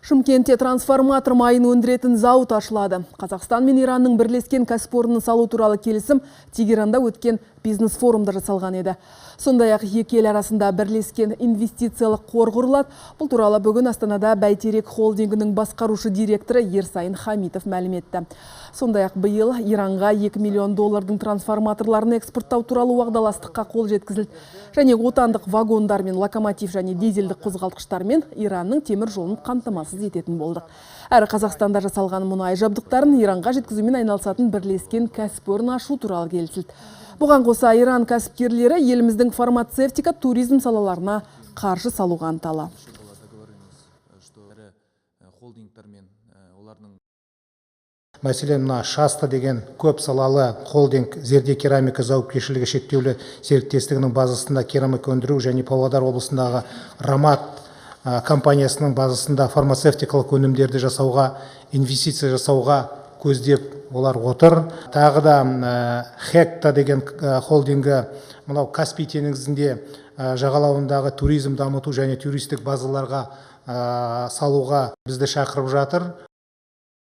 Шымкентте трансформатор майын өндіретін зауыт ашылады. Қазақстан мен Иранның бірлескен кәсіпорнын салу туралы келісім Тегеранда өткен бизнес форумда жасалған еді. Сондай-ақ екі ел арасында бірлескен инвестициялық қор құрылады. Бұл туралы бүгін Астанада Бәйтерек холдингінің басқарушы директоры Ерсайын Хамитов мәлім етті. Сондай-ақ биыл Иранға 2 миллион доллардың трансформаторларын экспорттау туралы уағдаластыққа қол жеткізілді. Және отандық вагондар мен локомотив және дизельдік қозғалтқыштармен Иранның темір жолын қамтамасыз ететін болдық. Әрі Қазақстанда жасалған мұнай жабдықтарын Иранға жеткізумен айналысатын бірлескен кәсіпорын ашу туралы келісілді. Бұған қоса Иран кәсіпкерлері еліміздің фармацевтика, туризм салаларына қаржы салуға ынталы. Мәселен, Шаста деген көп салалы холдинг Зерде керамика жауапкершілігі шектеулі серіктестігінің базасында керамика өндіру және Павлодар облысындағы Рамат компаниясының базасында фармацевтикалық өнімдерді жасауға, инвестиция жасауға көздеп олар отыр. Тағы да Хекта деген холдингі мынау Каспий теңізінде жағалауындағы туризм дамыту және туристік базаларға салуға бізді шақырып жатыр.